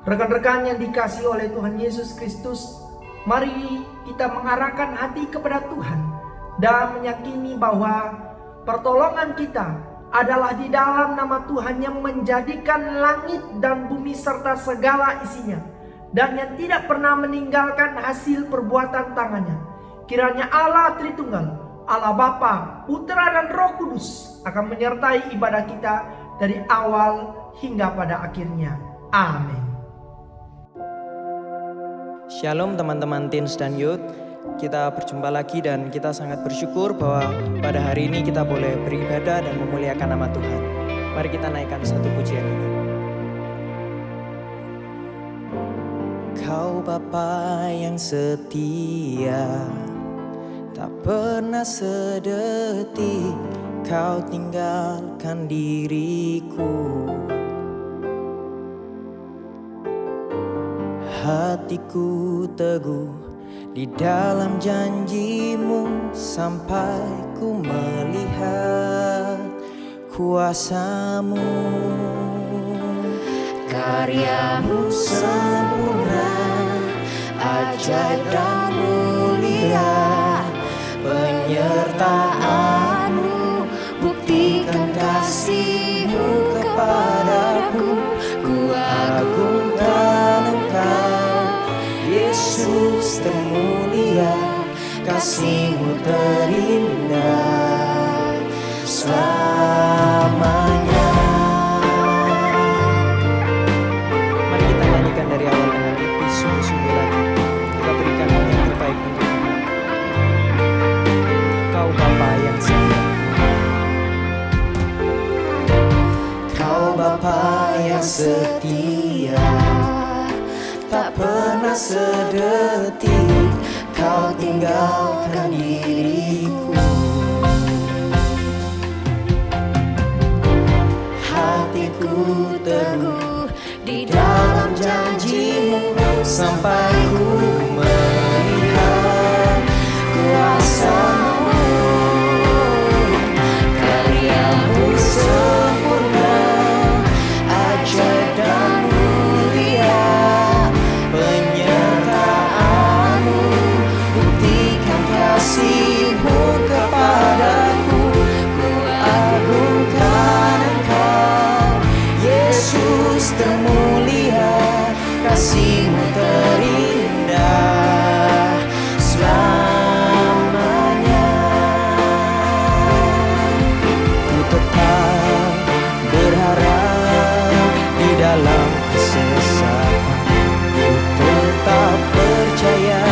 Rekan-rekan yang dikasihi oleh Tuhan Yesus Kristus, mari kita mengarahkan hati kepada Tuhan dan meyakini bahwa pertolongan kita adalah di dalam nama Tuhan yang menjadikan langit dan bumi serta segala isinya, dan yang tidak pernah meninggalkan hasil perbuatan tangannya. Kiranya Allah Tritunggal, Allah Bapa, Putra dan Roh Kudus akan menyertai ibadah kita dari awal hingga pada akhirnya. Amin. Shalom teman-teman teens dan youth. Kita berjumpa lagi dan kita sangat bersyukur bahwa pada hari ini kita boleh beribadah dan memuliakan nama Tuhan. Mari kita naikkan satu pujian ini. Kau Bapa yang setia, tak pernah sedetik kau tinggalkan diriku. Hatiku teguh di dalam janjimu sampai ku melihat kuasamu. Karyamu sempurna, ajaib dan mulia, penyertaanmu buktikan kasihmu kepadaku. Ku agungkan Engkau, Yesus termulia, kasih-Mu terindah selamanya. Mari kita nyanyikan dari awal dengan lebih sungguh-sungguh lagi. Kita berikan yang terbaik untuk Tuhan. Kau Bapa yang setia, Kau Bapa yang setia, tak pernah sedetik kau tinggalkan diriku. Hatiku teguh di dalam janjimu sampai ku melihat kuasa-Mu. Karya-Mu sempurna, ajaib dan mulia, penyertaan-Mu buktikan kasih-Mu kepadaku. Ku agungkan Engkau, Yesus termulia, kasih-Mu terindah selamanya. Ku tetap berharap di dalam kesesatan, ku tetap percaya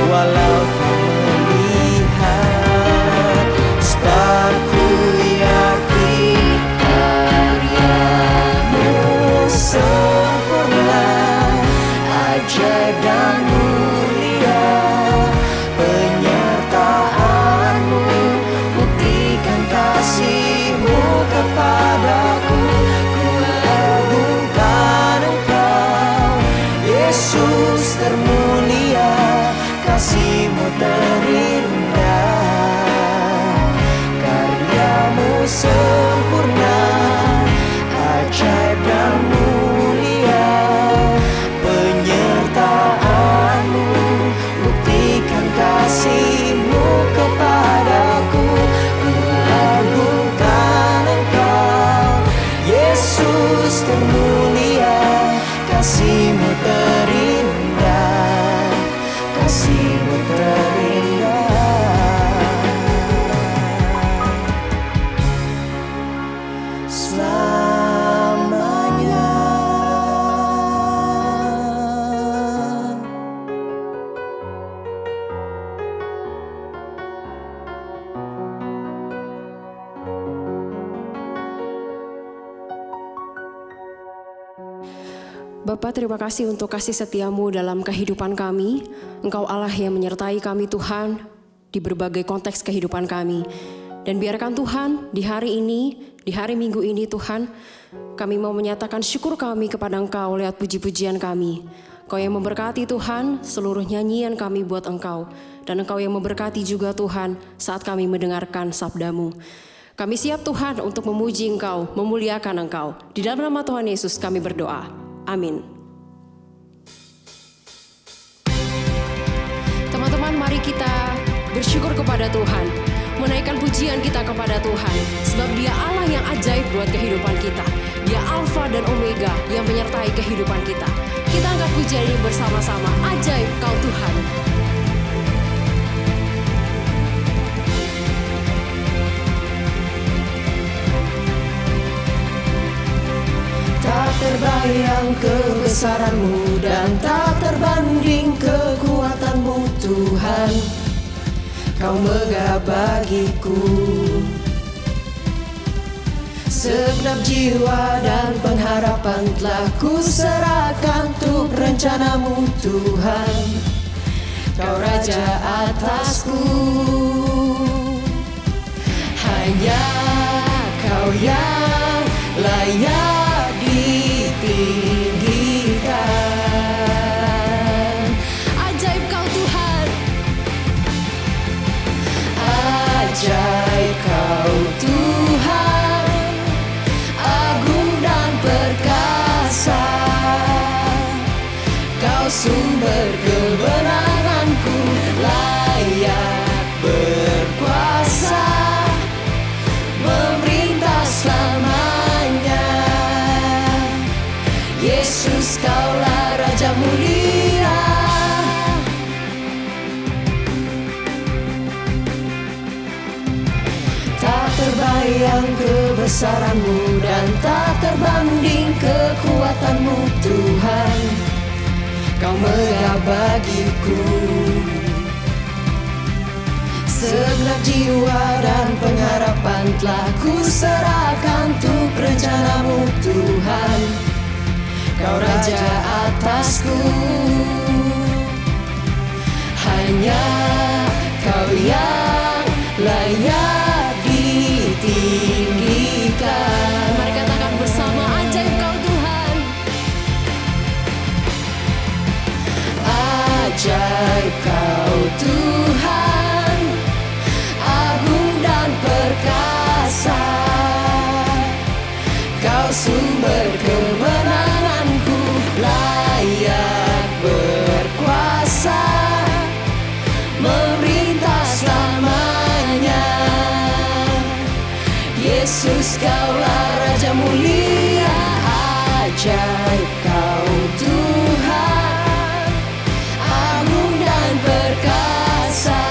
walau tak melihat, sebab ku yakin karya-Mu sempurna, ajaib dan mulia, penyertaan-Mu buktikan kasih-Mu kepadaku. Ku agungkan Engkau, Yesus termulia, kasih-Mu terindah. Karya-Mu sempurna, ajaib dan mulia, penyertaan-Mu buktikan kasih-Mu kepadaku. Ku agungkan Engkau, Yesus termulia, kasih-Mu terindah, kasih-Mu terindah selamanya. Bapa, terima kasih untuk kasih setia-Mu dalam kehidupan kami. Engkau Allah yang menyertai kami Tuhan di berbagai konteks kehidupan kami. Dan biarkan Tuhan di hari ini, di hari Minggu ini Tuhan, kami mau menyatakan syukur kami kepada Engkau lewat puji-pujian kami. Engkau yang memberkati Tuhan seluruh nyanyian kami buat Engkau. Dan Engkau yang memberkati juga Tuhan saat kami mendengarkan sabda-Mu. Kami siap Tuhan untuk memuji Engkau, memuliakan Engkau. Di dalam nama Tuhan Yesus kami berdoa. Amin. Mari kita bersyukur kepada Tuhan, menaikkan pujian kita kepada Tuhan, sebab Dia Allah yang ajaib buat kehidupan kita. Dia Alfa dan Omega yang menyertai kehidupan kita. Kita angkat pujian ini bersama-sama. Ajaib Kau Tuhan. Tak terbayang kebesaran-Mu dan tak terbanding kekuatan-Mu Tuhan. Kau megah bagiku. Segenap jiwa dan pengharapan telah ku serahkan untuk rencana-Mu Tuhan. Kau Raja atasku. Hanya Kau yang layak ditinggikan. Ajaib Kau Tuhan. Ajaib Kau Tuhan, agung dan perkasa. Kau sumber kebenaranku, layak berkuasa, memerintah selamanya. Yesus, Kaulah Raja mulia. Tak terbayang kebesaran-Mu dan tak terbanding kekuatan-Mu Tuhan. Kau megah bagiku. Segenap jiwa dan pengharapan telah ku serahkan untuk rencana-Mu Tuhan. Kau Raja atasku. Hanya Kau yang layak ditinggikan. Mari katakan bersama, ajaib Kau Tuhan. Ajaib Kau Tuhan, agung dan perkasa. Kau sumber kemenanganku, layak berkuasa, memerintah selamanya. Yesus, Kaulah Raja mulia. Ajaib Kau Tuhan, agung dan perkasa.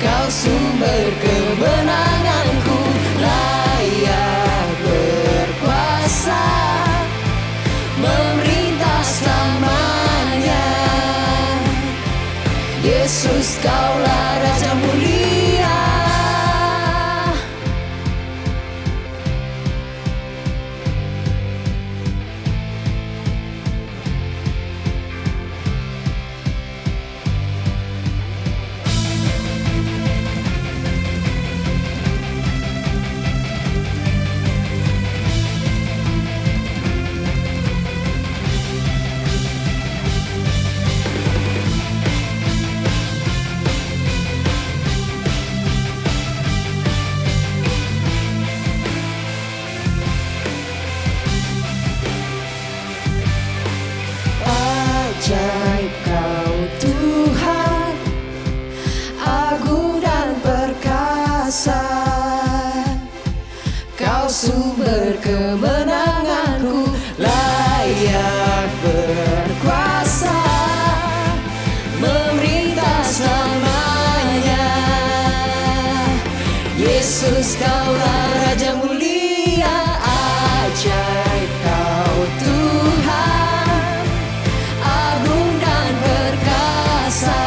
Kau sumber kemenanganku, layak berkuasa, memerintah selamanya. Yesus, Kaulah Raja mulia. Ajaib Kau Tuhan, agung dan perkasa. Kau sumber kemenanganku, layak berkuasa, memerintah selamanya. Yesus, Kaulah Raja mulia. Ajaib Kau Tuhan, agung dan perkasa.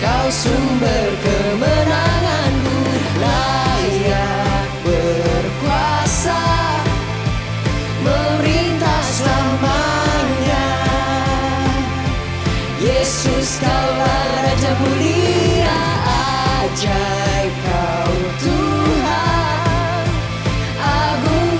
Kau sumber kemenanganku, layak berkuasa, memerintah selamanya. Yesus, Kaulah Raja mulia. Ajaib Kau Tuhan, agung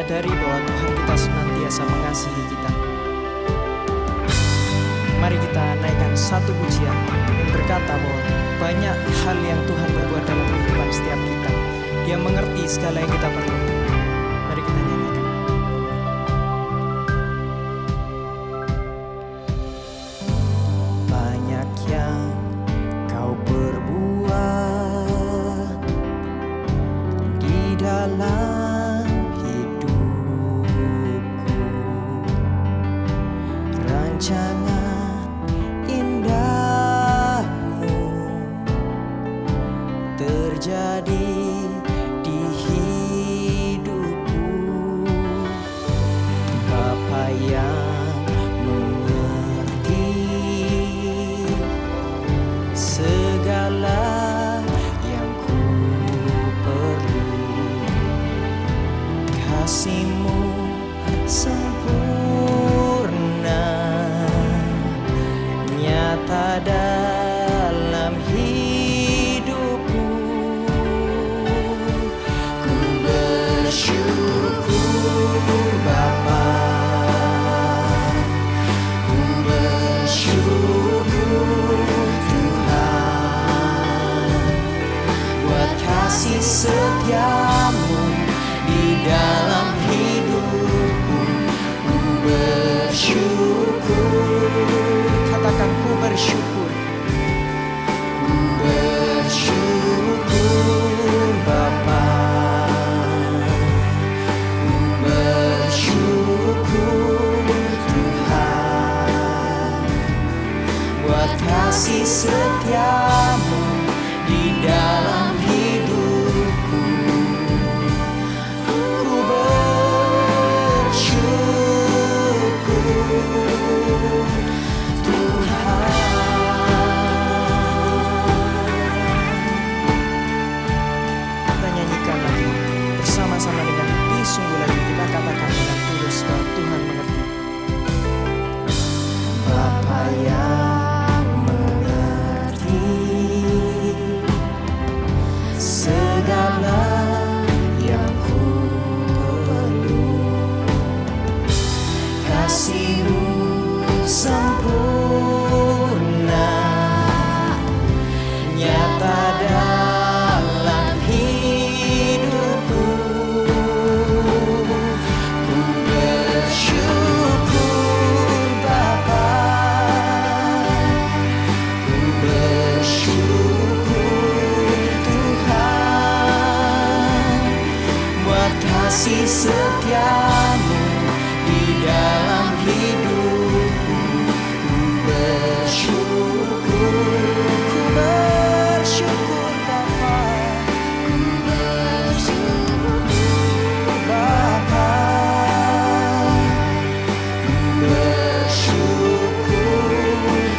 menyadari bahwa Tuhan kita senantiasa mengasihi kita. Mari kita naikkan satu pujian yang berkata bahwa banyak hal yang Tuhan berbuat dalam kehidupan setiap kita. Dia mengerti segala yang kita perlu. Mari kita nyanyikan. Banyak yang kau perbuat di dalam hidupku, rancangan indahmu terjadi di hidupku. Bapa yang mengerti segala yang ku perlu, kasih-Mu sempurna nyata dalam hidupku. Ku bersyukur Bapa, ku bersyukur Tuhan, buat kasih setia-Mu di dalam hidupku. Ku bersyukur, katakan ku bersyukur. Ku bersyukur Bapa, ku bersyukur Tuhan, buat kasih setia-Mu di dalam hidupku. Ku bersyukur Tuhan. Kita nyanyikan lagi bersama-sama dengan hati sungguh lagi. Kita katakan dengan tulus bahwa Tuhan mengerti. Bapa yang mengerti segala yang ku perlu, kasih-Mu sempurna nyata dalam hidupku. Ku bersyukur Bapa, ku bersyukur Tuhan, buat kasih setia-Mu di dalam hidupku. Ku bersyukur Bapa, ku bersyukur Bapa, ku bersyukur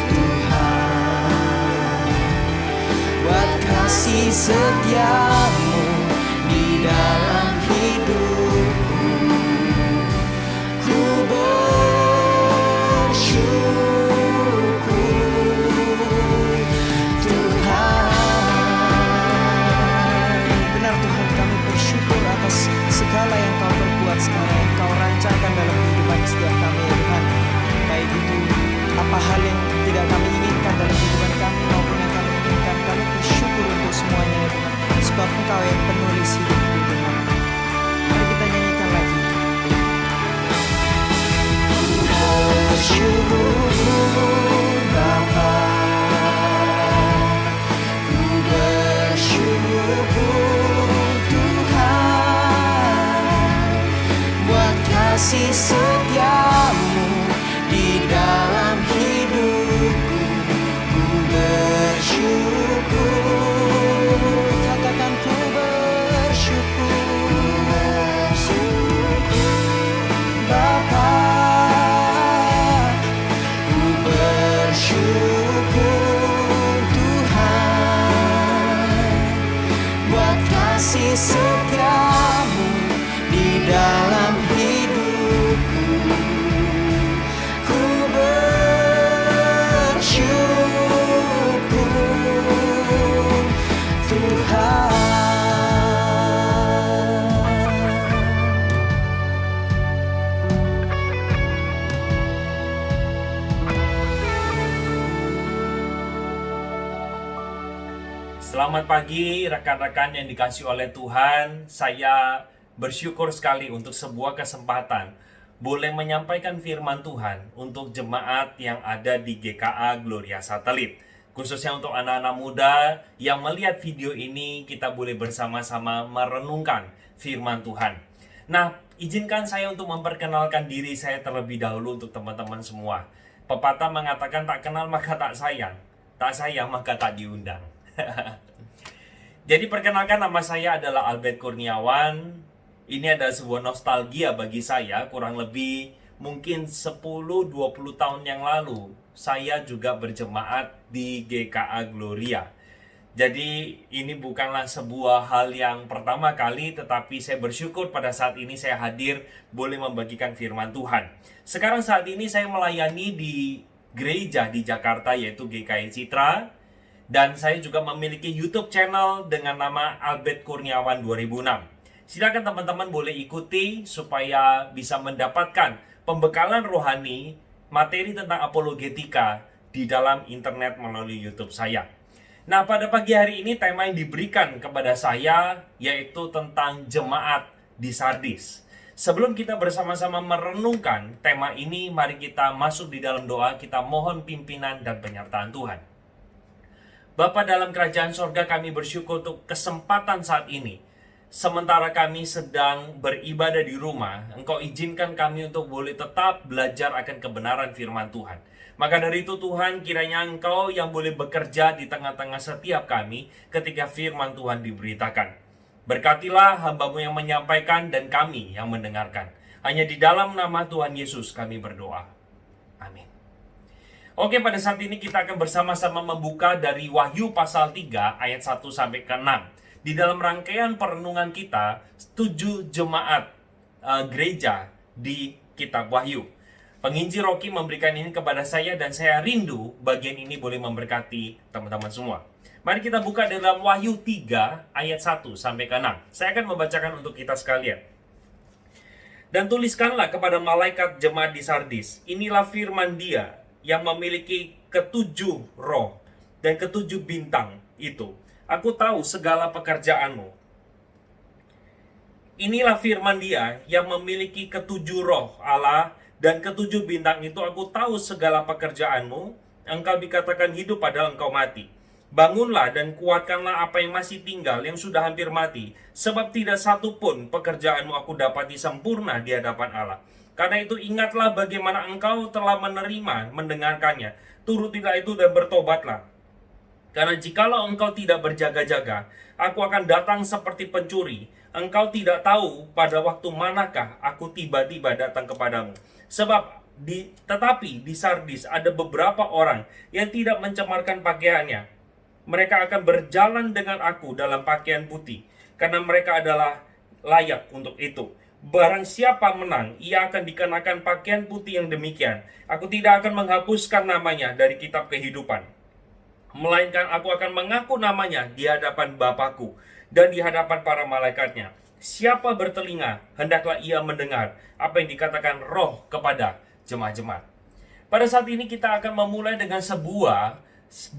Tuhan, buat kasih setia-Mu di dalam hidupku. Ku bersyukur Tuhan. Benar Tuhan, kami bersyukur atas segala yang Kau perbuat, segala yang Kau rancangkan dalam kehidupan setiap kami ya Tuhan. Baik itu apa hal yang tidak kami inginkan dalam kehidupan kami maupun yang kami inginkan, kami bersyukur untuk semuanya ya Tuhan. Sebab Engkau yang penulis hidupku Tuhan. Mari kita nyanyikan lagi. Bersyukur Bapa, ku bersyukur Tuhan, buat kasih setia-Mu di dalam hidupku. Ku bersyukur, katakan ku bersyukur Bapa, ku bersyukur Tuhan, buat kasih setia-Mu di dalam hidupku. Selamat pagi rekan-rekan yang dikasihi oleh Tuhan. Saya bersyukur sekali untuk sebuah kesempatan boleh menyampaikan firman Tuhan untuk jemaat yang ada di GKA Gloria Satelit. Khususnya untuk anak-anak muda yang melihat video ini, kita boleh bersama-sama merenungkan firman Tuhan. Nah, izinkan saya untuk memperkenalkan diri saya terlebih dahulu untuk teman-teman semua. Pepatah mengatakan tak kenal maka tak sayang maka tak diundang. Jadi perkenalkan, nama saya adalah Albert Kurniawan. Ini adalah sebuah nostalgia bagi saya. Kurang lebih mungkin 10-20 tahun yang lalu saya juga berjemaat di GKA Gloria. Jadi ini bukanlah sebuah hal yang pertama kali, tetapi saya bersyukur pada saat ini saya hadir boleh membagikan firman Tuhan. Sekarang saat ini saya melayani di gereja di Jakarta, yaitu GKI Citra. Dan saya juga memiliki YouTube channel dengan nama Albert Kurniawan 2006. Silakan teman-teman boleh ikuti supaya bisa mendapatkan pembekalan rohani, materi tentang apologetika di dalam internet melalui YouTube saya. Nah, pada pagi hari ini tema yang diberikan kepada saya yaitu tentang jemaat di Sardis. Sebelum kita bersama-sama merenungkan tema ini, mari kita masuk di dalam doa, kita mohon pimpinan dan penyertaan Tuhan. Bapa dalam kerajaan sorga, kami bersyukur untuk kesempatan saat ini. Sementara kami sedang beribadah di rumah, Engkau izinkan kami untuk boleh tetap belajar akan kebenaran firman Tuhan. Maka dari itu Tuhan, kiranya Engkau yang boleh bekerja di tengah-tengah setiap kami ketika firman Tuhan diberitakan. Berkatilah hamba-Mu yang menyampaikan dan kami yang mendengarkan. Hanya di dalam nama Tuhan Yesus kami berdoa. Amin. Oke, pada saat ini kita akan bersama-sama membuka dari Wahyu pasal 3 ayat 1 sampai ke 6. Di dalam rangkaian perenungan kita 7 jemaat gereja di kitab Wahyu. Penginjil Rocky memberikan ini kepada saya dan saya rindu bagian ini boleh memberkati teman-teman semua. Mari kita buka dalam Wahyu 3 ayat 1 sampai ke 6. Saya akan membacakan untuk kita sekalian. Dan tuliskanlah kepada malaikat jemaat di Sardis, inilah firman Dia yang memiliki ketujuh roh dan ketujuh bintang itu. Aku tahu segala pekerjaanmu. Inilah firman Dia yang memiliki ketujuh roh Allah dan ketujuh bintang itu. Aku tahu segala pekerjaanmu. Engkau dikatakan hidup padahal engkau mati. Bangunlah dan kuatkanlah apa yang masih tinggal, yang sudah hampir mati. Sebab tidak satu pun pekerjaanmu aku dapati sempurna di hadapan Allah. Karena itu ingatlah bagaimana engkau telah menerima, mendengarkannya. Turutilah itu dan bertobatlah. Karena jikalau engkau tidak berjaga-jaga, aku akan datang seperti pencuri. Engkau tidak tahu pada waktu manakah aku tiba-tiba datang kepadamu. Tetapi di Sardis ada beberapa orang yang tidak mencemarkan pakaiannya. Mereka akan berjalan dengan aku dalam pakaian putih, karena mereka adalah layak untuk itu. Barang siapa menang, ia akan dikenakan pakaian putih yang demikian. Aku tidak akan menghapuskan namanya dari kitab kehidupan, melainkan aku akan mengaku namanya di hadapan Bapakku dan di hadapan para malaikatnya. Siapa bertelinga, hendaklah ia mendengar apa yang dikatakan Roh kepada jemaat-jemaat. Pada saat ini kita akan memulai dengan sebuah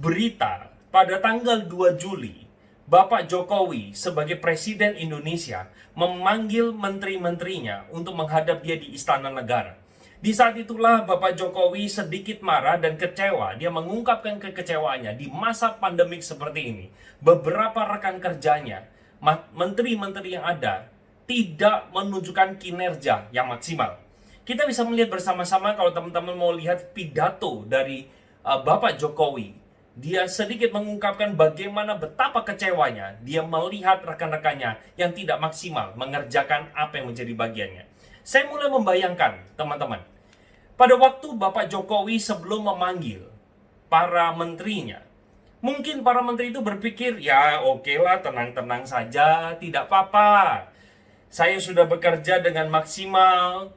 berita. Pada tanggal 2 Juli, Bapak Jokowi sebagai Presiden Indonesia memanggil menteri-menterinya untuk menghadap dia di Istana Negara. Di saat itulah Bapak Jokowi sedikit marah dan kecewa. Dia mengungkapkan kekecewaannya di masa pandemik seperti ini. Beberapa rekan kerjanya, menteri-menteri yang ada, tidak menunjukkan kinerja yang maksimal. Kita bisa melihat bersama-sama kalau teman-teman mau lihat pidato dari Bapak Jokowi. Dia sedikit mengungkapkan bagaimana betapa kecewanya dia melihat rekan-rekannya yang tidak maksimal mengerjakan apa yang menjadi bagiannya. Saya mulai membayangkan, teman-teman, pada waktu Bapak Jokowi sebelum memanggil para menterinya, mungkin para menteri itu berpikir, ya oke lah, tenang-tenang saja, tidak apa-apa. Saya sudah bekerja dengan maksimal.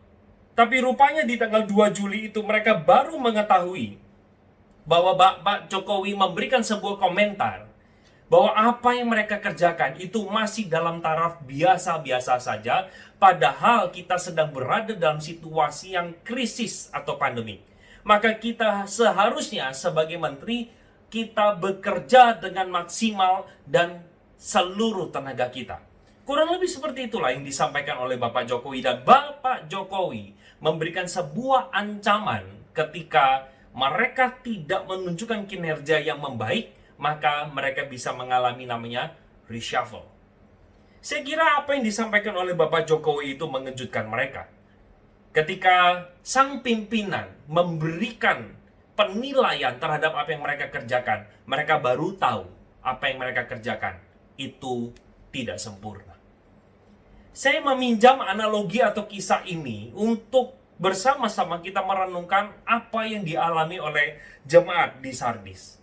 Tapi rupanya di tanggal 2 Juli itu mereka baru mengetahui bahwa Bapak Jokowi memberikan sebuah komentar bahwa apa yang mereka kerjakan itu masih dalam taraf biasa-biasa saja, padahal kita sedang berada dalam situasi yang krisis atau pandemi. Maka kita seharusnya sebagai menteri kita bekerja dengan maksimal dan seluruh tenaga kita. Kurang lebih seperti itulah yang disampaikan oleh Bapak Jokowi. Dan Bapak Jokowi memberikan sebuah ancaman ketika mereka tidak menunjukkan kinerja yang membaik, maka mereka bisa mengalami namanya reshuffle. Saya kira apa yang disampaikan oleh Bapak Jokowi itu mengejutkan mereka. Ketika sang pimpinan memberikan penilaian terhadap apa yang mereka kerjakan, mereka baru tahu apa yang mereka kerjakan itu tidak sempurna. Saya meminjam analogi atau kisah ini untuk bersama-sama kita merenungkan apa yang dialami oleh jemaat di Sardis.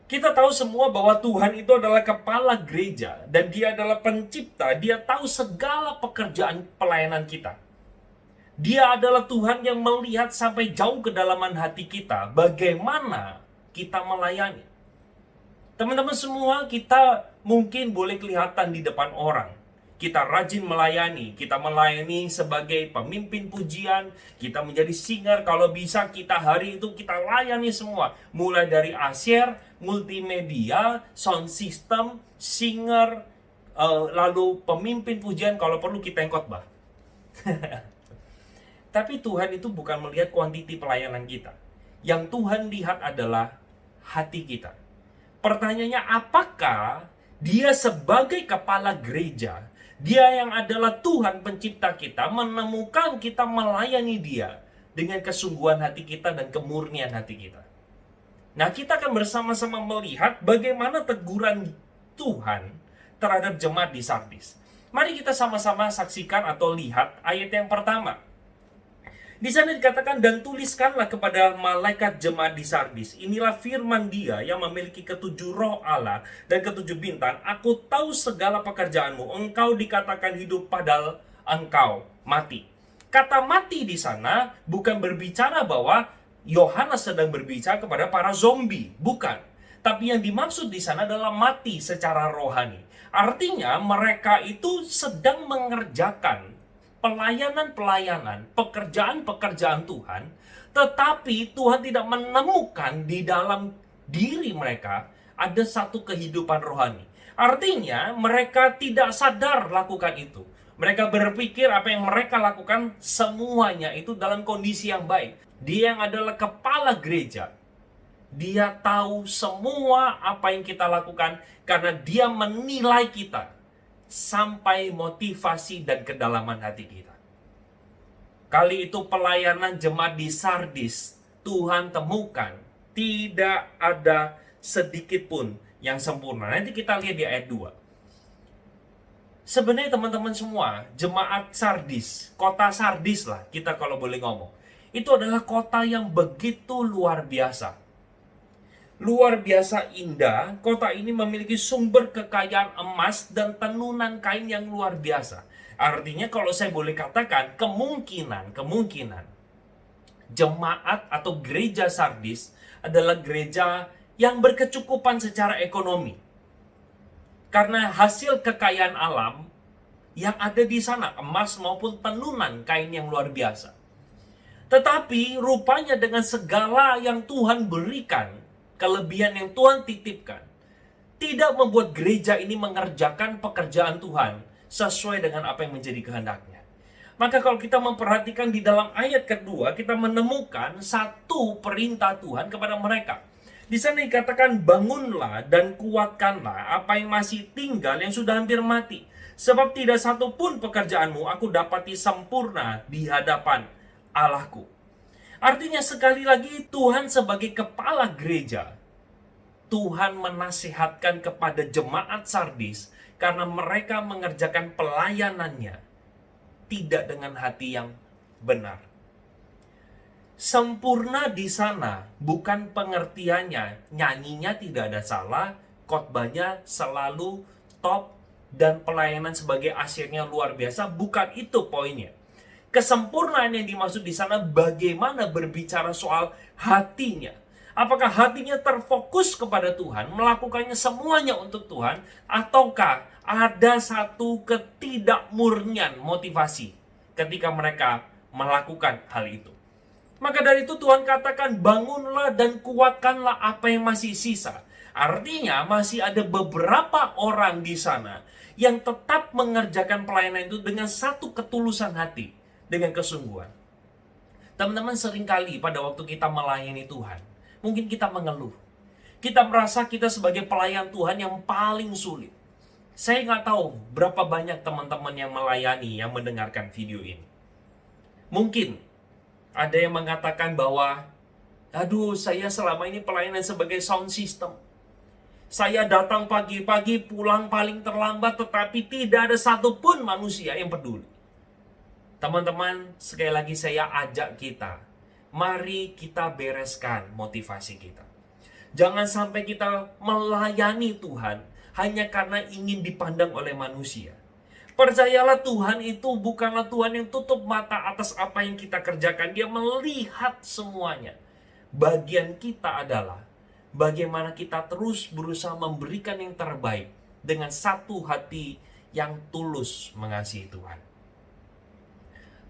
Kita tahu semua bahwa Tuhan itu adalah kepala gereja dan Dia adalah pencipta. Dia tahu segala pekerjaan pelayanan kita. Dia adalah Tuhan yang melihat sampai jauh kedalaman hati kita, bagaimana kita melayani. Teman-teman semua, kita mungkin boleh kelihatan di depan orang. Kita rajin melayani, kita melayani sebagai pemimpin pujian, kita menjadi singer, kalau bisa kita hari itu kita layani semua. Mulai dari asyir, multimedia, sound system, singer, lalu pemimpin pujian, kalau perlu kita yang khotbah. Tapi Tuhan itu bukan melihat kuantiti pelayanan kita. Yang Tuhan lihat adalah hati kita. Pertanyaannya, apakah Dia sebagai kepala gereja, Dia yang adalah Tuhan pencipta kita, menemukan kita melayani Dia dengan kesungguhan hati kita dan kemurnian hati kita. Nah, kita akan bersama-sama melihat bagaimana teguran Tuhan terhadap jemaat di Sardis. Mari kita sama-sama saksikan atau lihat ayat yang pertama. Di sana dikatakan, dan tuliskanlah kepada malaikat jemaat di Sardis, inilah firman Dia yang memiliki ketujuh roh Allah dan ketujuh bintang. Aku tahu segala pekerjaanmu, engkau dikatakan hidup padahal engkau mati. Kata mati di sana bukan berbicara bahwa Yohanes sedang berbicara kepada para zombie, bukan. Tapi yang dimaksud di sana adalah mati secara rohani. Artinya mereka itu sedang mengerjakan pelayanan-pelayanan, pekerjaan-pekerjaan Tuhan, tetapi Tuhan tidak menemukan di dalam diri mereka ada satu kehidupan rohani. Artinya mereka tidak sadar lakukan itu. Mereka berpikir apa yang mereka lakukan semuanya itu dalam kondisi yang baik. Dia yang adalah kepala gereja, Dia tahu semua apa yang kita lakukan karena Dia menilai kita sampai motivasi dan kedalaman hati kita. Kali itu pelayanan jemaat di Sardis, Tuhan temukan tidak ada sedikit pun yang sempurna. Nanti kita lihat di ayat 2. Sebenarnya teman-teman semua, jemaat Sardis, kota Sardis lah kita kalau boleh ngomong, itu adalah kota yang begitu luar biasa. Luar biasa indah, kota ini memiliki sumber kekayaan emas dan tenunan kain yang luar biasa. Artinya kalau saya boleh katakan, kemungkinan jemaat atau gereja Sardis adalah gereja yang berkecukupan secara ekonomi. Karena hasil kekayaan alam yang ada di sana, emas maupun tenunan kain yang luar biasa. Tetapi rupanya dengan segala yang Tuhan berikan, kelebihan yang Tuhan titipkan, tidak membuat gereja ini mengerjakan pekerjaan Tuhan sesuai dengan apa yang menjadi kehendaknya. Maka kalau kita memperhatikan di dalam ayat kedua, kita menemukan satu perintah Tuhan kepada mereka. Di sana dikatakan, bangunlah dan kuatkanlah apa yang masih tinggal yang sudah hampir mati. Sebab tidak satu pun pekerjaanmu aku dapati sempurna di hadapan Allahku. Artinya sekali lagi Tuhan sebagai kepala gereja, Tuhan menasihatkan kepada jemaat Sardis karena mereka mengerjakan pelayanannya tidak dengan hati yang benar. Sempurna di sana bukan pengertiannya, nyanyinya tidak ada salah, khotbahnya selalu top, dan pelayanan sebagai asyirnya luar biasa, bukan itu poinnya. Kesempurnaan yang dimaksud di sana bagaimana berbicara soal hatinya. Apakah hatinya terfokus kepada Tuhan, melakukannya semuanya untuk Tuhan, ataukah ada satu ketidakmurnian motivasi ketika mereka melakukan hal itu. Maka dari itu Tuhan katakan, bangunlah dan kuatkanlah apa yang masih sisa. Artinya masih ada beberapa orang di sana yang tetap mengerjakan pelayanan itu dengan satu ketulusan hati, dengan kesungguhan. Teman-teman, seringkali pada waktu kita melayani Tuhan, mungkin kita mengeluh. Kita merasa kita sebagai pelayan Tuhan yang paling sulit. Saya nggak tahu berapa banyak teman-teman yang melayani yang mendengarkan video ini. Mungkin ada yang mengatakan bahwa, aduh, saya selama ini pelayanan sebagai sound system. Saya datang pagi-pagi, pulang paling terlambat, tetapi tidak ada satupun manusia yang peduli. Teman-teman, sekali lagi saya ajak kita, mari kita bereskan motivasi kita. Jangan sampai kita melayani Tuhan hanya karena ingin dipandang oleh manusia. Percayalah, Tuhan itu bukanlah Tuhan yang tutup mata atas apa yang kita kerjakan. Dia melihat semuanya. Bagian kita adalah bagaimana kita terus berusaha memberikan yang terbaik dengan satu hati yang tulus mengasihi Tuhan.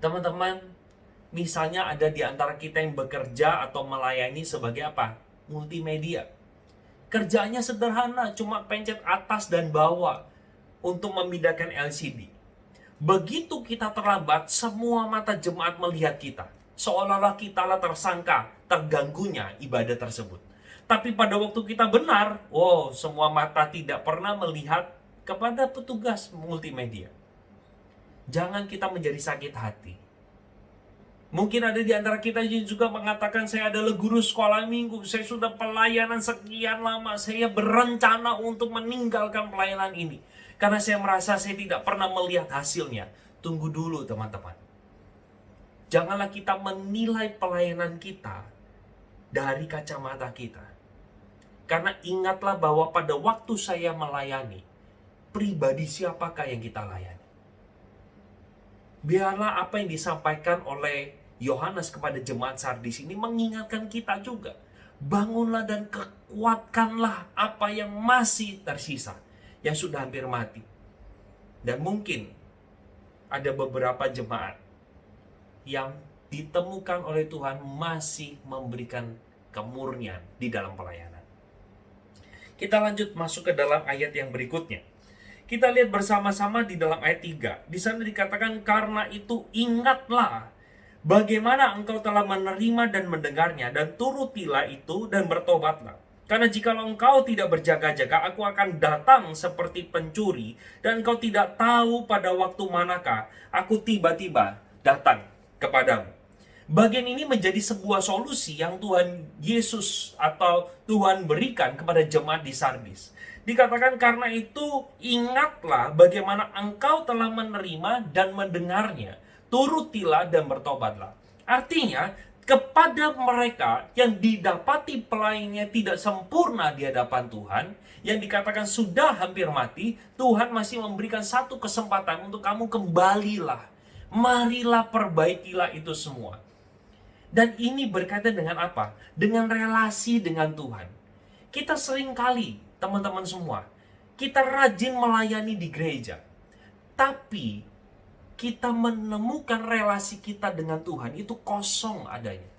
Teman-teman, misalnya ada di antara kita yang bekerja atau melayani sebagai apa? Multimedia. Kerjaannya sederhana, cuma pencet atas dan bawah untuk memindahkan LCD. Begitu kita terlambat, semua mata jemaat melihat kita. Seolah-olah kitalah tersangka terganggunya ibadah tersebut. Tapi pada waktu kita benar, semua mata tidak pernah melihat kepada petugas multimedia. Jangan kita menjadi sakit hati. Mungkin ada di antara kita yang juga mengatakan, saya adalah guru sekolah minggu, saya sudah pelayanan sekian lama, saya berencana untuk meninggalkan pelayanan ini. Karena saya merasa saya tidak pernah melihat hasilnya. Tunggu dulu teman-teman. Janganlah kita menilai pelayanan kita dari kacamata kita. Karena ingatlah bahwa pada waktu saya melayani, pribadi siapakah yang kita layani? Biarlah apa yang disampaikan oleh Yohanes kepada jemaat Sardis ini mengingatkan kita juga. Bangunlah dan kekuatkanlah apa yang masih tersisa, yang sudah hampir mati. Dan mungkin ada beberapa jemaat yang ditemukan oleh Tuhan masih memberikan kemurnian di dalam pelayanan. Kita lanjut masuk ke dalam ayat yang berikutnya. Kita lihat bersama-sama di dalam ayat 3. Di sana dikatakan, karena itu ingatlah bagaimana engkau telah menerima dan mendengarnya, dan turutilah itu dan bertobatlah. Karena jikalau engkau tidak berjaga-jaga, aku akan datang seperti pencuri, dan engkau tidak tahu pada waktu manakah aku tiba-tiba datang kepadamu. Bagian ini menjadi sebuah solusi yang Tuhan Yesus atau Tuhan berikan kepada jemaat di Sardis. Dikatakan, karena itu ingatlah bagaimana engkau telah menerima dan mendengarnya, turutilah dan bertobatlah. Artinya, kepada mereka yang didapati pelayanannya tidak sempurna di hadapan Tuhan, yang dikatakan sudah hampir mati, Tuhan masih memberikan satu kesempatan untuk kamu kembalilah. Marilah perbaikilah itu semua. Dan ini berkaitan dengan apa? Dengan relasi dengan Tuhan. Kita sering kali, teman-teman semua, kita rajin melayani di gereja. Tapi kita menemukan relasi kita dengan Tuhan itu kosong adanya.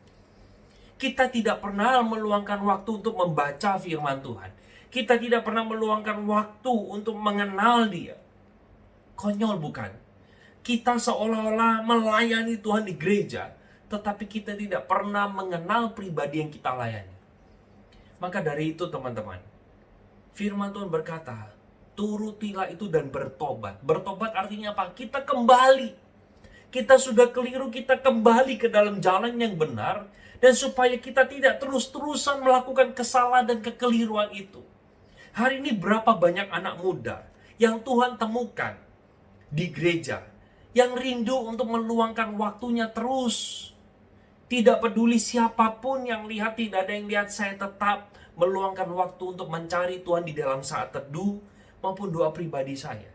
Kita tidak pernah meluangkan waktu untuk membaca firman Tuhan. Kita tidak pernah meluangkan waktu untuk mengenal Dia. Konyol bukan? Kita seolah-olah melayani Tuhan di gereja, tetapi kita tidak pernah mengenal pribadi yang kita layani. Maka dari itu teman-teman, firman Tuhan berkata, turutilah itu dan bertobat. Bertobat artinya apa? Kita kembali. Kita sudah keliru, kita kembali ke dalam jalan yang benar. Dan supaya kita tidak terus-terusan melakukan kesalahan dan kekeliruan itu. Hari ini berapa banyak anak muda yang Tuhan temukan di gereja, yang rindu untuk meluangkan waktunya terus. Tidak peduli siapapun yang lihat, tidak ada yang lihat, saya tetap meluangkan waktu untuk mencari Tuhan di dalam saat teduh maupun doa pribadi saya.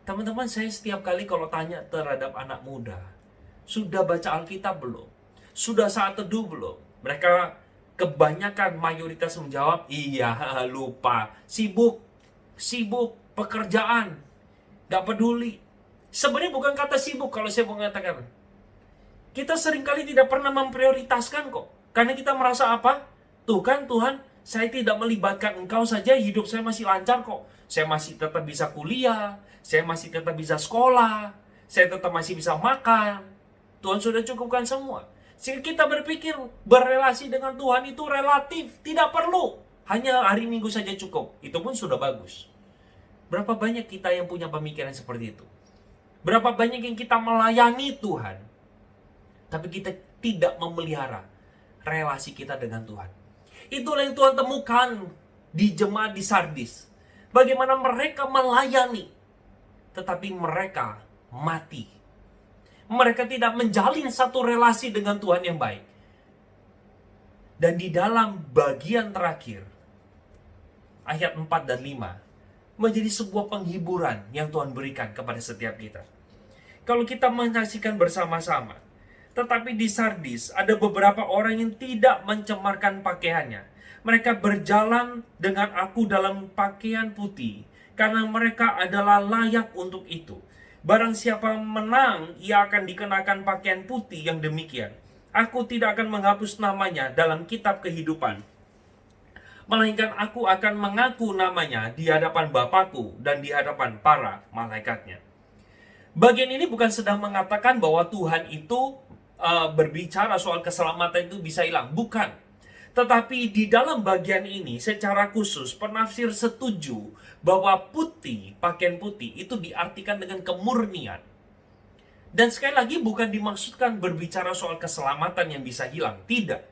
Teman-teman, saya setiap kali kalau tanya terhadap anak muda, sudah baca Alkitab belum? Sudah saat teduh belum? Mereka kebanyakan mayoritas menjawab, iya, lupa, sibuk, pekerjaan, gak peduli. Sebenarnya bukan kata sibuk kalau saya mau mengatakan. Kita seringkali tidak pernah memprioritaskan kok. Karena kita merasa apa? Tuhan, saya tidak melibatkan Engkau saja, hidup saya masih lancar kok. Saya masih tetap bisa kuliah, saya masih tetap bisa sekolah, saya tetap masih bisa makan. Tuhan sudah cukupkan semua. Sehingga kita berpikir berrelasi dengan Tuhan itu relatif, tidak perlu. Hanya hari Minggu saja cukup, itu pun sudah bagus. Berapa banyak kita yang punya pemikiran seperti itu? Berapa banyak yang kita melayani Tuhan, tapi kita tidak memelihara relasi kita dengan Tuhan. Itulah yang Tuhan temukan di jemaat di Sardis. Bagaimana mereka melayani, tetapi mereka mati. Mereka tidak menjalin satu relasi dengan Tuhan yang baik. Dan di dalam bagian terakhir, ayat 4 dan 5, menjadi sebuah penghiburan yang Tuhan berikan kepada setiap kita. Kalau kita menyaksikan bersama-sama, tetapi di Sardis ada beberapa orang yang tidak mencemarkan pakaiannya. Mereka berjalan dengan aku dalam pakaian putih, karena mereka adalah layak untuk itu. Barang siapa menang, ia akan dikenakan pakaian putih yang demikian. Aku tidak akan menghapus namanya dalam kitab kehidupan, melainkan aku akan mengaku namanya di hadapan Bapakku dan di hadapan para malaikatnya. Bagian ini bukan sedang mengatakan bahwa Tuhan itu berbicara soal keselamatan itu bisa hilang. Bukan. Tetapi di dalam bagian ini secara khusus penafsir setuju bahwa putih, pakaian putih itu diartikan dengan kemurnian. Dan sekali lagi bukan dimaksudkan berbicara soal keselamatan yang bisa hilang. Tidak.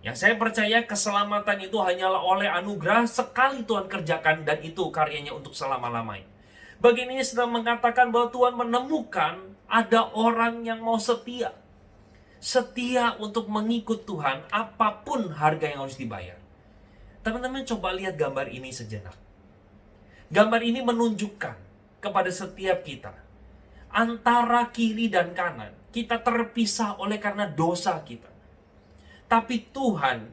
Yang saya percaya keselamatan itu hanyalah oleh anugerah sekali Tuhan kerjakan dan itu karyanya untuk selama-lamanya. Bagian ini sedang mengatakan bahwa Tuhan menemukan ada orang yang mau setia. Setia untuk mengikut Tuhan apapun harga yang harus dibayar. Teman-teman coba lihat gambar ini sejenak. Gambar ini menunjukkan kepada setiap kita. Antara kiri dan kanan kita terpisah oleh karena dosa kita. Tapi Tuhan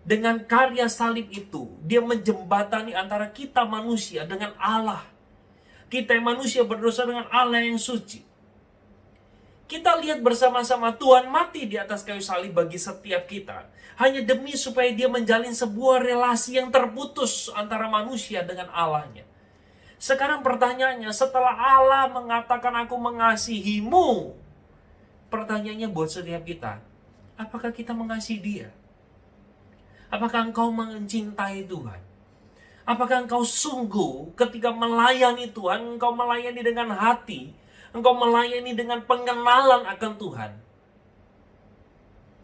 dengan karya salib itu dia menjembatani antara kita manusia dengan Allah. Kita yang manusia berdosa dengan Allah yang suci. Kita lihat bersama-sama Tuhan mati di atas kayu salib bagi setiap kita. Hanya demi supaya dia menjalin sebuah relasi yang terputus antara manusia dengan Allahnya. Sekarang pertanyaannya, setelah Allah mengatakan aku mengasihimu, pertanyaannya buat setiap kita, apakah kita mengasihi dia? Apakah engkau mencintai Tuhan? Apakah engkau sungguh ketika melayani Tuhan, engkau melayani dengan hati, engkau melayani dengan pengenalan akan Tuhan?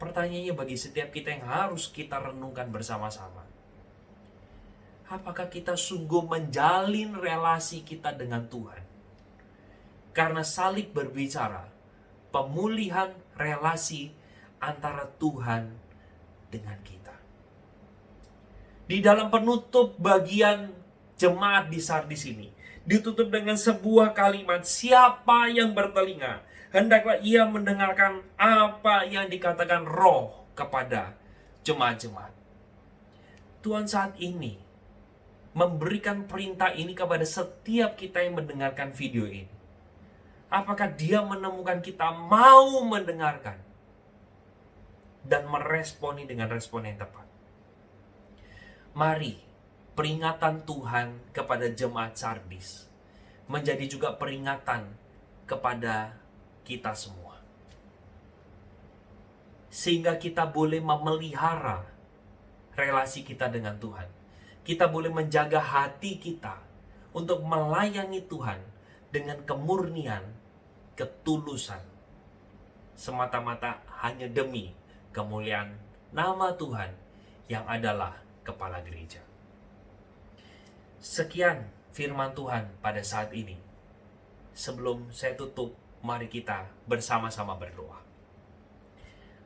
Pertanyaannya bagi setiap kita yang harus kita renungkan bersama-sama. Apakah kita sungguh menjalin relasi kita dengan Tuhan? Karena salib berbicara pemulihan relasi antara Tuhan dengan kita. Di dalam penutup bagian jemaat di Sardis ini, ditutup dengan sebuah kalimat, siapa yang bertelinga, hendaklah ia mendengarkan apa yang dikatakan Roh kepada jemaat-jemaat. Tuhan saat ini memberikan perintah ini kepada setiap kita yang mendengarkan video ini. Apakah dia menemukan kita mau mendengarkan dan meresponi dengan respon yang tepat? Mari peringatan Tuhan kepada jemaat Sardis menjadi juga peringatan kepada kita semua. Sehingga kita boleh memelihara relasi kita dengan Tuhan. Kita boleh menjaga hati kita untuk melayani Tuhan dengan kemurnian, ketulusan. Semata-mata hanya demi kemuliaan nama Tuhan yang adalah Kepala Gereja. Sekian firman Tuhan pada saat ini. Sebelum saya tutup, mari kita bersama-sama berdoa.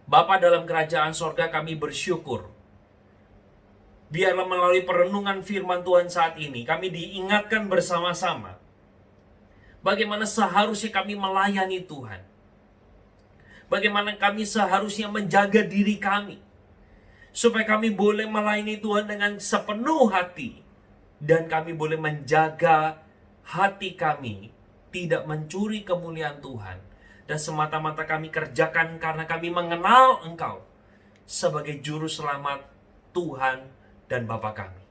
Bapa dalam kerajaan sorga, kami bersyukur. Biarlah melalui perenungan firman Tuhan saat ini, kami diingatkan bersama-sama bagaimana seharusnya kami melayani Tuhan. Bagaimana kami seharusnya menjaga diri kami, supaya kami boleh melayani Tuhan dengan sepenuh hati. Dan kami boleh menjaga hati kami tidak mencuri kemuliaan Tuhan, dan semata-mata kami kerjakan karena kami mengenal Engkau sebagai Juru Selamat, Tuhan dan Bapa kami.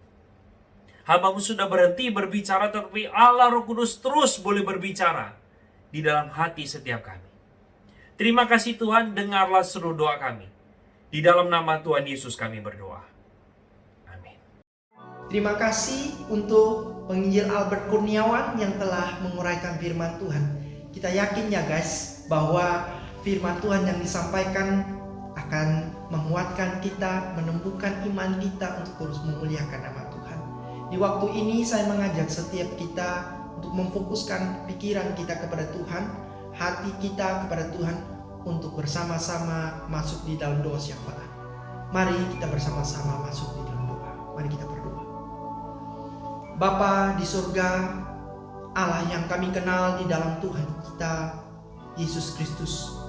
Hamba-Mu sudah berhenti berbicara, tetapi Allah Roh Kudus terus boleh berbicara di dalam hati setiap kami. Terima kasih Tuhan, dengarlah seru doa kami. Di dalam nama Tuhan Yesus kami berdoa. Amin. Terima kasih untuk penginjil Albert Kurniawan yang telah menguraikan firman Tuhan. Kita yakin ya guys, bahwa firman Tuhan yang disampaikan akan menguatkan kita, menumbuhkan iman kita untuk terus memuliakan nama Tuhan. Di waktu ini saya mengajak setiap kita untuk memfokuskan pikiran kita kepada Tuhan, hati kita kepada Tuhan, untuk bersama-sama masuk di dalam doa syafaat. Mari kita bersama-sama masuk di dalam doa. Mari kita berdoa. Bapa di surga, Allah yang kami kenal di dalam Tuhan kita, Yesus Kristus.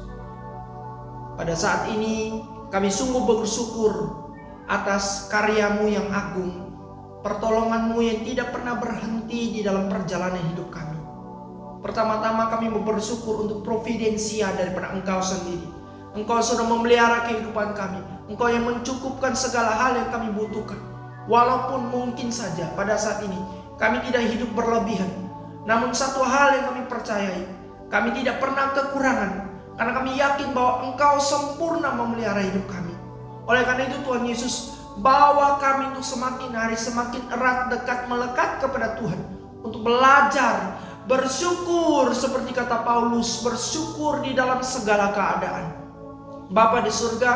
Pada saat ini kami sungguh bersyukur atas karya-Mu yang agung, pertolongan-Mu yang tidak pernah berhenti di dalam perjalanan hidup kami. Pertama-tama kami bersyukur untuk providensia daripada Engkau sendiri. Engkau sudah memelihara kehidupan kami. Engkau yang mencukupkan segala hal yang kami butuhkan. Walaupun mungkin saja pada saat ini kami tidak hidup berlebihan, namun satu hal yang kami percayai, kami tidak pernah kekurangan, karena kami yakin bahwa Engkau sempurna memelihara hidup kami. Oleh karena itu Tuhan Yesus, bawa kami untuk semakin hari semakin erat, dekat, melekat kepada Tuhan, untuk belajar bersyukur seperti kata Paulus, bersyukur di dalam segala keadaan. Bapa di surga,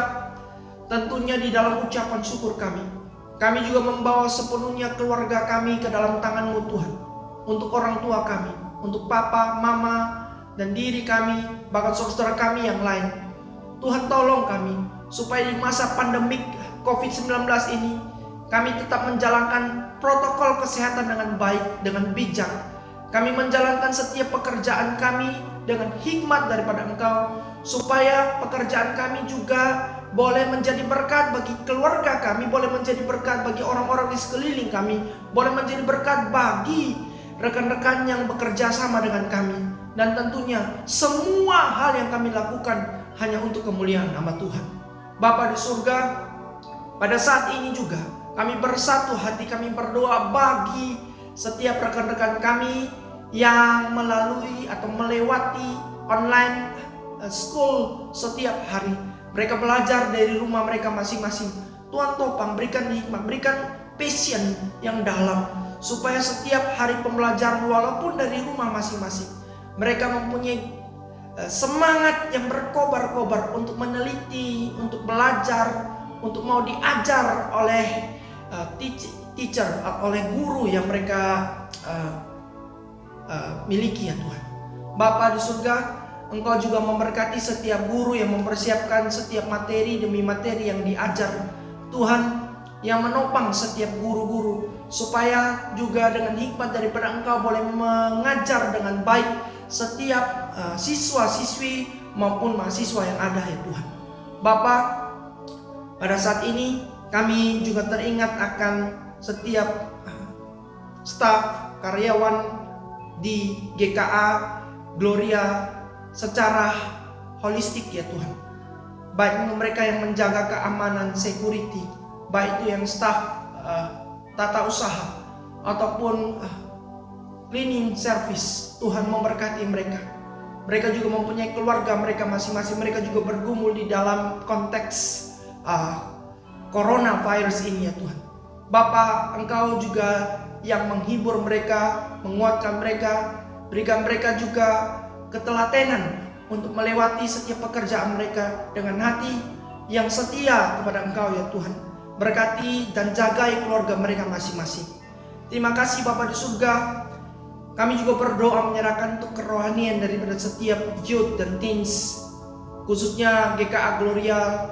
tentunya di dalam ucapan syukur kami juga membawa sepenuhnya keluarga kami ke dalam tangan-Mu Tuhan. Untuk orang tua kami, untuk papa, mama, dan diri kami, bahkan saudara kami yang lain. Tuhan tolong kami, supaya di masa pandemik COVID-19 ini, kami tetap menjalankan protokol kesehatan dengan baik, dengan bijak. Kami menjalankan setiap pekerjaan kami dengan hikmat daripada Engkau, supaya pekerjaan kami juga boleh menjadi berkat bagi keluarga kami, boleh menjadi berkat bagi orang-orang di sekeliling kami, boleh menjadi berkat bagi rekan-rekan yang bekerja sama dengan kami. Dan tentunya semua hal yang kami lakukan hanya untuk kemuliaan nama Tuhan. Bapa di surga, pada saat ini juga kami bersatu hati, kami berdoa bagi setiap rekan-rekan kami yang melalui atau melewati online school setiap hari. Mereka belajar dari rumah mereka masing-masing. Tuhan topang, berikan hikmat, berikan passion yang dalam, supaya setiap hari pembelajaran walaupun dari rumah masing-masing, mereka mempunyai semangat yang berkobar-kobar untuk meneliti, untuk belajar, untuk mau diajar oleh teacher, oleh guru yang mereka miliki ya Tuhan. Bapa di surga, Engkau juga memberkati setiap guru yang mempersiapkan setiap materi demi materi yang diajar. Tuhan yang menopang setiap guru-guru, supaya juga dengan hikmat daripada Engkau boleh mengajar dengan baik setiap siswa-siswi maupun mahasiswa yang ada ya Tuhan. Bapa, pada saat ini kami juga teringat akan setiap staf, karyawan di GKA Gloria secara holistik ya Tuhan. Baik mereka yang menjaga keamanan, security, baik itu yang staf tata usaha ataupun cleaning service. Tuhan memberkati mereka. Mereka juga mempunyai keluarga mereka masing-masing. Mereka juga bergumul di dalam konteks coronavirus ini ya Tuhan. Bapa, Engkau juga yang menghibur mereka, menguatkan mereka, berikan mereka juga ketelatenan untuk melewati setiap pekerjaan mereka dengan hati yang setia kepada Engkau ya Tuhan. Berkati dan jagai keluarga mereka masing-masing. Terima kasih Bapa di surga. Kami juga berdoa menyerahkan untuk kerohanian daripada setiap youth dan teens, khususnya GKA Gloria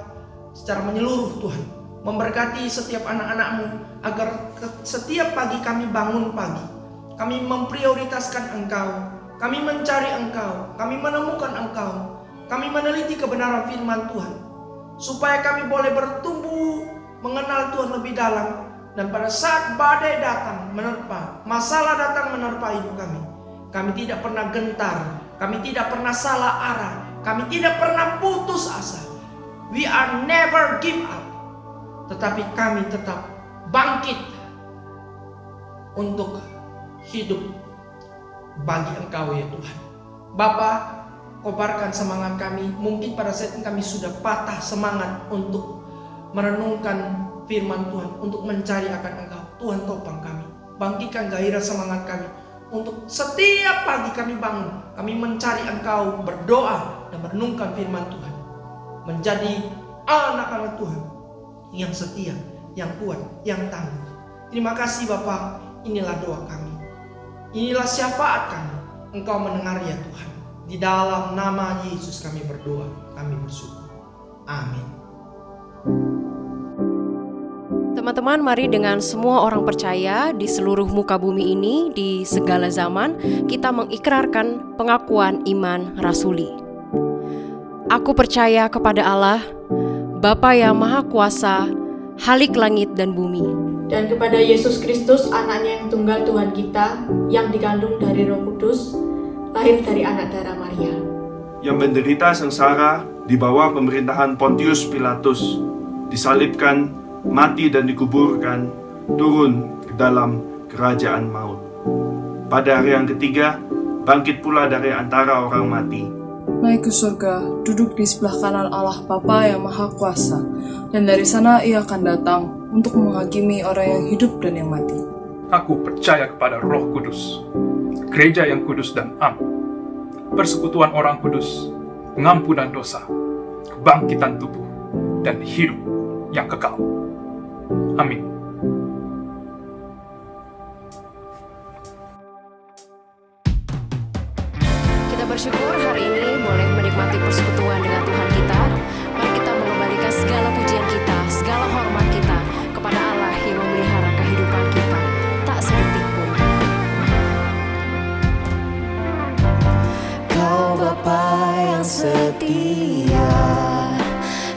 secara menyeluruh Tuhan. Memberkati setiap anak-anak-Mu, agar setiap pagi kami bangun pagi, kami memprioritaskan Engkau, kami mencari Engkau, kami menemukan Engkau, kami meneliti kebenaran firman Tuhan, supaya kami boleh bertumbuh mengenal Tuhan lebih dalam. Dan pada saat badai datang menerpa, masalah datang menerpa hidup kami tidak pernah gentar, kami tidak pernah salah arah, Kami tidak pernah putus asa. We are never give up. Tetapi kami tetap bangkit untuk hidup bagi Engkau ya Tuhan. Bapa, kobarkan semangat kami. Mungkin pada saat ini kami sudah patah semangat untuk merenungkan firman Tuhan, untuk mencari akan Engkau. Tuhan, topang kami, bangkitkan gairah semangat kami untuk setiap pagi kami bangun, kami mencari Engkau, berdoa dan merenungkan firman Tuhan, menjadi anak-anak Tuhan yang setia, yang kuat, yang tangguh. Terima kasih Bapa, inilah doa kami, inilah syafaat kami. Engkau mendengar ya Tuhan. Di dalam nama Yesus kami berdoa, kami bersyukur. Amin. Teman-teman, mari dengan semua orang percaya di seluruh muka bumi ini, di segala zaman, kita mengikrarkan pengakuan iman rasuli. Aku percaya kepada Allah, Bapa yang Maha Kuasa, Halik langit dan bumi, dan kepada Yesus Kristus, anaknya yang tunggal Tuhan kita, yang dikandung dari Roh Kudus, lahir dari anak darah Maria, yang menderita sengsara di bawah pemerintahan Pontius Pilatus, disalibkan, mati dan dikuburkan, turun ke dalam kerajaan maut. Pada hari yang ketiga, bangkit pula dari antara orang mati, naik ke surga, duduk di sebelah kanan Allah Bapa yang Maha Kuasa, dan dari sana ia akan datang untuk menghakimi orang yang hidup dan yang mati. Aku percaya kepada Roh Kudus, gereja yang kudus dan am, persekutuan orang kudus, pengampunan dosa, kebangkitan tubuh, dan hidup yang kekal. Amin. Kita bersyukur hari ini boleh menikmati persekutuan dengan Tuhan kita. Mari kita mengembalikan segala pujian kita, segala hormat kita kepada Allah yang memelihara kehidupan kita, tak sedetik pun. Kau Bapa yang setia,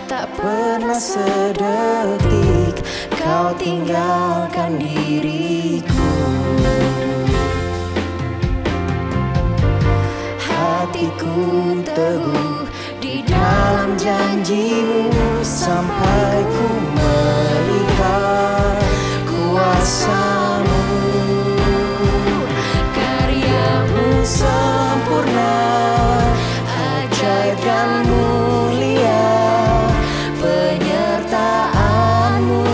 tak pernah sedetik Kau tinggalkan diriku. Hatiku teguh di dalam janji-Mu, sampai ku melihat kuasa-Mu. Karya-Mu sempurna, ajaib dan mulia, penyertaan-Mu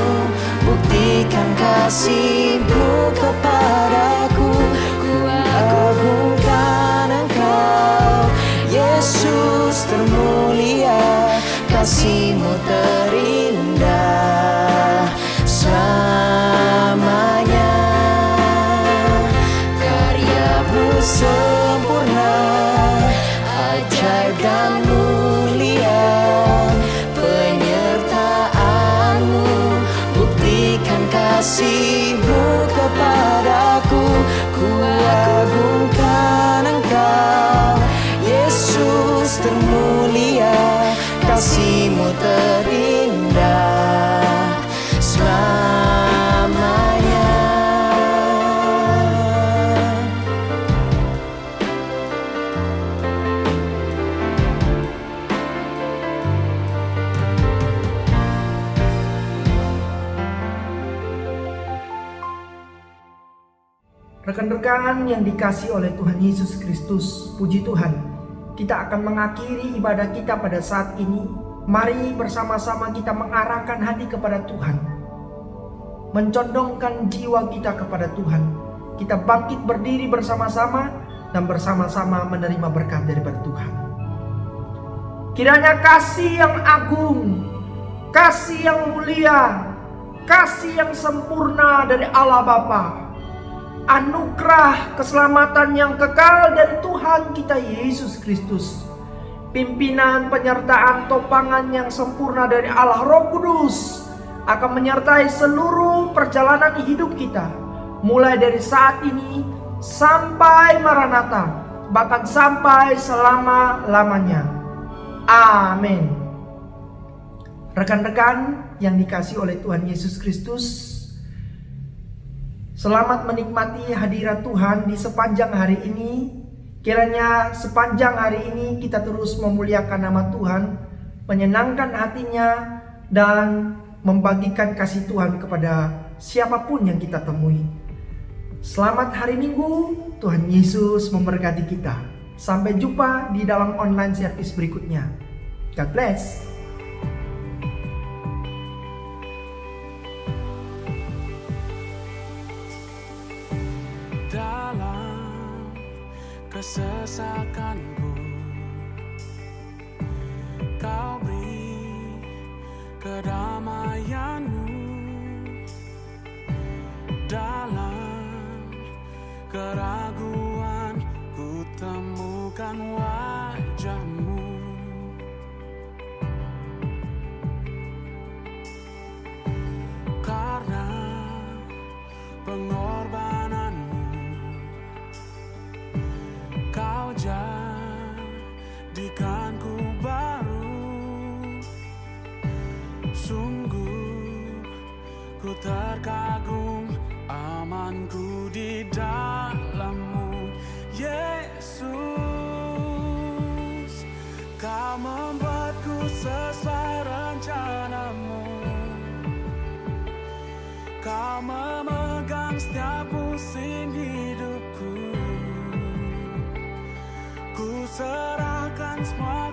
buktikan kasih-Mu kepadaku. Ku agungkan Engkau, Yesus termulia, kasih-Mu terindah selamanya. Karya-Mu sempurna, ajaib dan mulia, penyertaan-Mu buktikan kasih-Mu kepadaku. Ku agungkan Engkau, Yesus termulia, kasih-Mu terindah selamanya. Rekan-rekan yang dikasihi oleh Tuhan Yesus Kristus, puji Tuhan, kita akan mengakhiri ibadah kita pada saat ini. Mari bersama-sama kita mengarahkan hati kepada Tuhan, mencondongkan jiwa kita kepada Tuhan. Kita bangkit berdiri bersama-sama dan bersama-sama menerima berkat daripada Tuhan. Kiranya kasih yang agung, kasih yang mulia, kasih yang sempurna dari Allah Bapa, anugerah keselamatan yang kekal dari Tuhan kita Yesus Kristus, pimpinan, penyertaan, topangan yang sempurna dari Allah Roh Kudus akan menyertai seluruh perjalanan hidup kita, mulai dari saat ini sampai Maranatha, bahkan sampai selama-lamanya. Amin. Rekan-rekan yang dikasihi oleh Tuhan Yesus Kristus, selamat menikmati hadirat Tuhan di sepanjang hari ini. Kiranya sepanjang hari ini kita terus memuliakan nama Tuhan, menyenangkan hatinya, dan membagikan kasih Tuhan kepada siapapun yang kita temui. Selamat hari Minggu, Tuhan Yesus memberkati kita. Sampai jumpa di dalam online service berikutnya. God bless. Dalam kesesakanku, Kau beri kedamaianmu. Dalam keraguan ku temukan wajah-Mu. Karena pengorbanan-Mu, Kau jadikanku baru. Sungguh ku terkagum, amanku di dalam-Mu, Yesus. Kau membuatku sesuai rencana-Mu. Kau memegang setiap musim hidupku. Ku serahkan semua